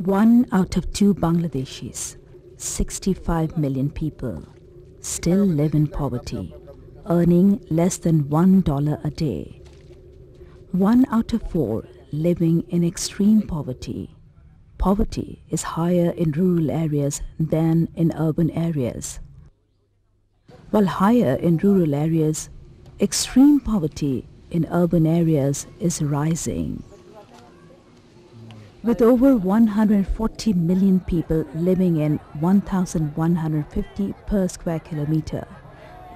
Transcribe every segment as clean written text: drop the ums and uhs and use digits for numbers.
1 out of 2 Bangladeshis, 65 million people, still live in poverty, earning less than $1 a day. 1 out of 4 living in extreme poverty. Poverty is higher in rural areas than in urban areas. While higher in rural areas, extreme poverty in urban areas is rising. With over 140 million people living in 1,150 per square kilometer,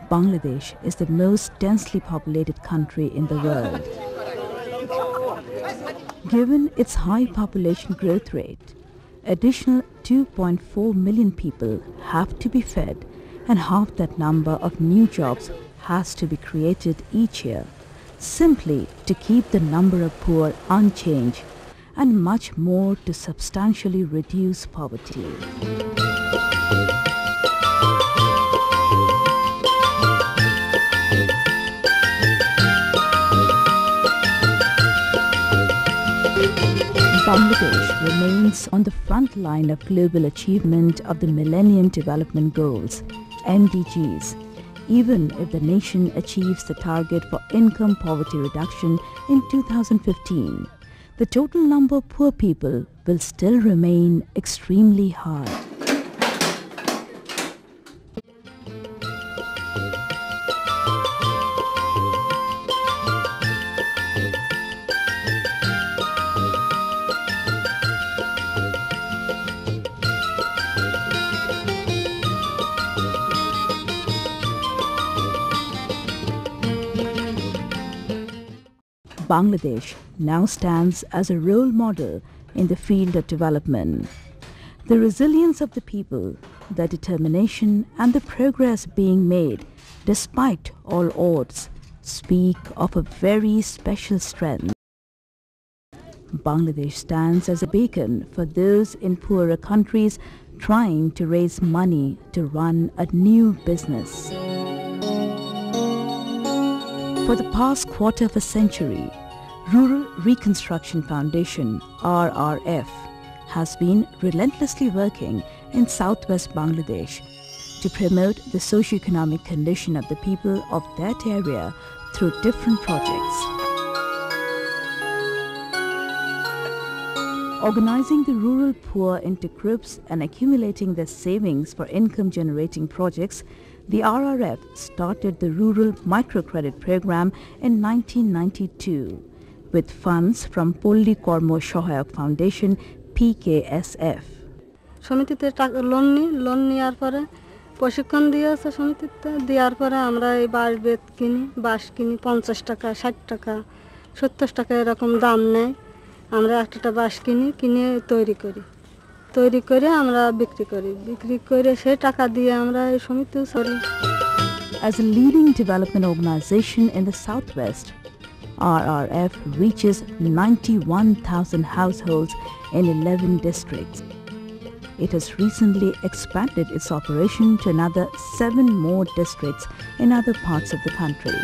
Bangladesh is the most densely populated country in the world. Given its high population growth rate, additional 2.4 million people have to be fed, and half that number of new jobs has to be created each year, simply to keep the number of poor unchanged, and much more to substantially reduce poverty. Bangladesh remains on the front line of global achievement of the Millennium Development Goals, MDGs, even if the nation achieves the target for income poverty reduction in 2015. The total number of poor people will still remain extremely high. Bangladesh now stands as a role model in the field of development. The resilience of the people, their determination and the progress being made despite all odds speak of a very special strength. Bangladesh stands as a beacon for those in poorer countries trying to raise money to run a new business. For the past quarter of a century, Rural Reconstruction Foundation, RRF, has been relentlessly working in southwest Bangladesh to promote the socio-economic condition of the people of that area through different projects. Organizing the rural poor into groups and accumulating their savings for income-generating projects, the RRF started the Rural Microcredit Program in 1992 with funds from Polli Kormo Shohayak Foundation, PKSF. সমিতিতে loan নেওয়ার পরে প্রশিক্ষণ দিয়েছে সমিতিতে দেওয়ার পরে আমরা এই বাঁশ বেত কিনি বাঁশ কিনি 50 টাকা 60 টাকা 70 টাকা এরকম দাম নেয় আমরা একটা বাঁশ কিনে তৈরি করে আমরা বিক্রি করে সেই টাকা দিয়ে আমরা এই সমিতি চলি। As a leading development organization in the southwest, RRF reaches 91,000 households in 11 districts. It has recently expanded its operation to another 7 more districts in other parts of the country.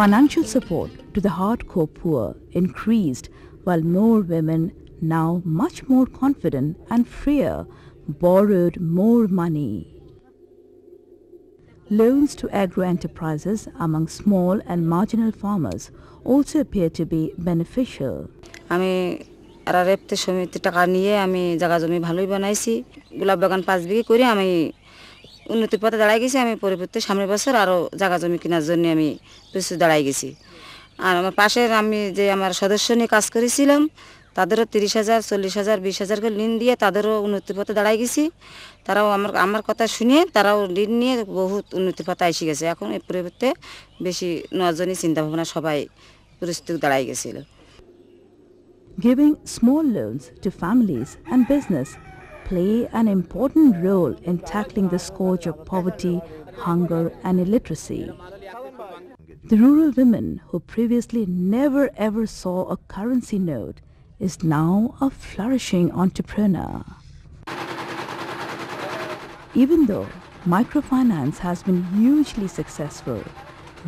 Financial support to the hardcore poor increased, while more women, now much more confident and freer, borrowed more money. Loans to agro-enterprises among small and marginal farmers also appear to be beneficial. আমি RRF তে সমিতি টাকা নিয়ে আমি জায়গা জমি ভালোই বানাইছি গোলাপ বাগান 5 বিঘা করে আমি উন্নতির পথে দাঁড়াই গেছি আমি পরবর্তী সামনের বছর আরো জায়গা জমি কেনার জন্য আমি প্রস্তুত দাঁড়াই গেছি আর আমার পাশে আমি যে আমার সদস্য নিয়ে কাজ করেছিলাম তাদেরও 30,000 40,000 20,000 করে ঋণ দিয়ে তাদেরও উন্নতির পথে দাঁড়াই গেছি তারাও আমার কথা শুনে তারাও ঋণ নিয়ে বহুত উন্নতির পথে এসে গেছে এখন এই পরিবর্তে বেশি নজনই চিন্তা ভাবনা সবাই পরিস্থিতি দাঁড়াই গেছিল Giving small loans to families and business play an important role in tackling the scourge of poverty, hunger and illiteracy. The rural woman who previously never ever saw a currency note is now a flourishing entrepreneur. Even though microfinance has been hugely successful,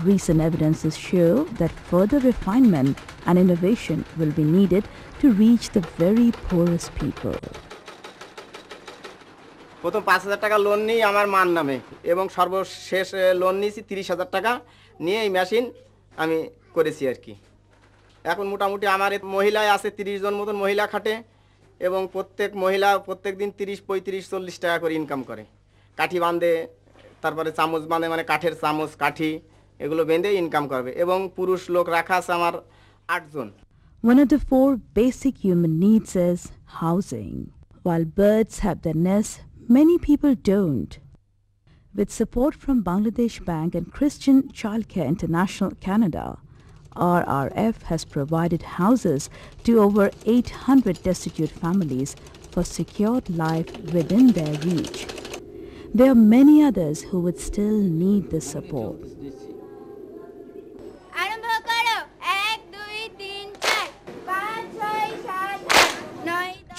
recent evidences show that further refinement and innovation will be needed to reach the very poorest people. প্রথম 5,000 টাকা loan নিই আমার মার নামে এবং সর্বশেষ loan নিয়েছি 30,000 টাকা নিয়ে এই মেশিন আমি করেছি আর কি। এখন মোটামুটি আমার মহিলায় আছে 30 জন মতন মহিলা খাটে এবং প্রত্যেক মহিলা প্রত্যেক দিন 30, 35, 40 টাকা করে ইনকাম করে। কাঠি বাঁধে, তারপরে চামচ বাঁধে, মানে কাঠের চামচ কাঠি এগুলো বেঁধে ইনকাম করবে এবং পুরুষ লোক রাখা আছে আমার 8 জন। One of the 4 basic human needs is housing. While birds have their nests, many people don't. With support from Bangladesh Bank and Christian Childcare International Canada, RRF has provided houses to over 800 destitute families for secured life within their reach. There are many others who would still need this support.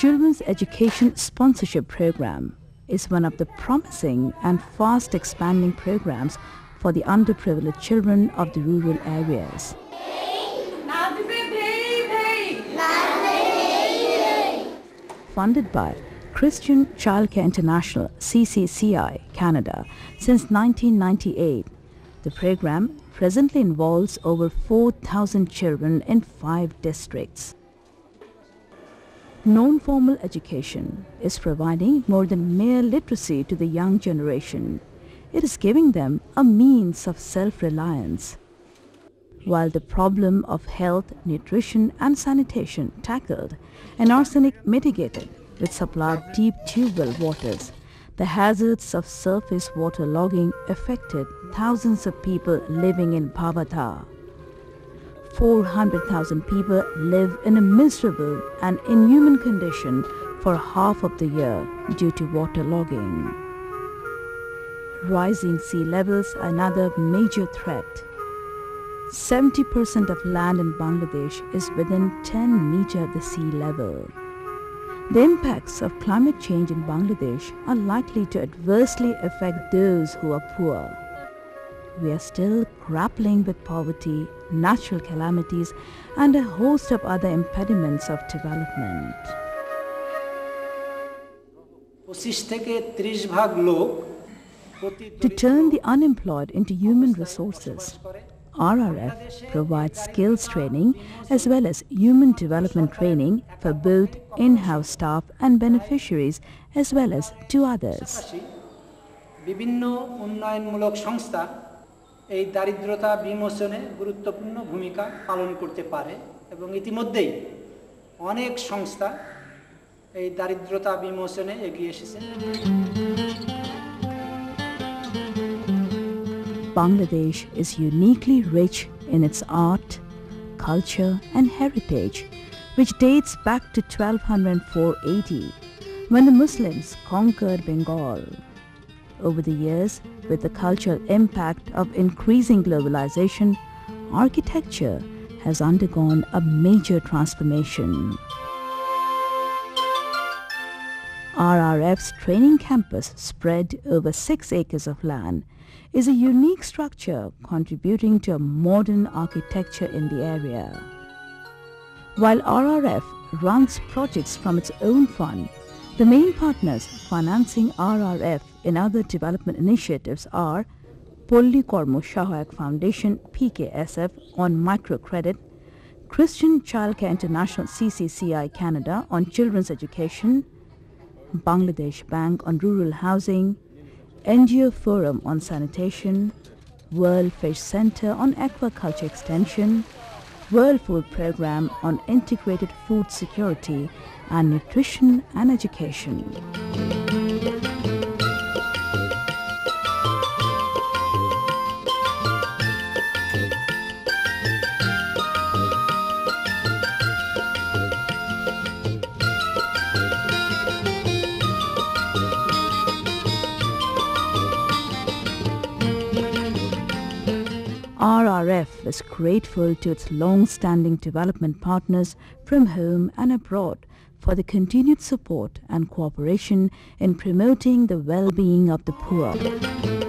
Children's Education Sponsorship Program is one of the promising and fast expanding programs for the underprivileged children of the rural areas. Funded by Christian Childcare International CCCI Canada since 1998, the program presently involves over 4,000 children in 5 districts. Non-formal education is providing more than mere literacy to the young generation. It is giving them a means of self-reliance. While the problem of health, nutrition and sanitation tackled and arsenic mitigated with supply of deep tube-well waters, the hazards of surface water logging affected thousands of people living in Bhavata. 400,000 people live in a miserable and inhuman condition for half of the year due to water logging. Rising sea levels are another major threat. 70% of land in Bangladesh is within 10 meters of the sea level. The impacts of climate change in Bangladesh are likely to adversely affect those who are poor. We are still grappling with poverty, natural calamities, and a host of other impediments of development. 25 থেকে 30 ভাগ লোক To turn the unemployed into human resources, RRF provides skills training as well as human development training for both in-house staff and beneficiaries as well as to others. বিভিন্ন উন্নয়নমূলক সংস্থা এই দারিদ্রতা বিমোচনে গুরুত্বপূর্ণ ভূমিকা পালন করতে পারে এবং ইতিমধ্যেই অনেক সংস্থা এই দারিদ্রতা বিমোচনে এগিয়ে এসেছে। Bangladesh is uniquely rich in its art, culture and heritage, which dates back to 1204 AD, when the Muslims conquered Bengal. Over the years, with the cultural impact of increasing globalization, architecture has undergone a major transformation. RRF's training campus, spread over 6 acres of land, is a unique structure contributing to a modern architecture in the area. While RRF runs projects from its own fund, the main partners financing RRF in other development initiatives are Polli Kormo Sahayak Foundation PKSF on microcredit, Christian Childcare International CCCI Canada on children's education, Bangladesh Bank on rural housing, NGO Forum on sanitation, World Fish Center on aquaculture extension, World Food Program on integrated food security and nutrition and education. RRF is grateful to its long-standing development partners from home and abroad for the continued support and cooperation in promoting the well-being of the poor.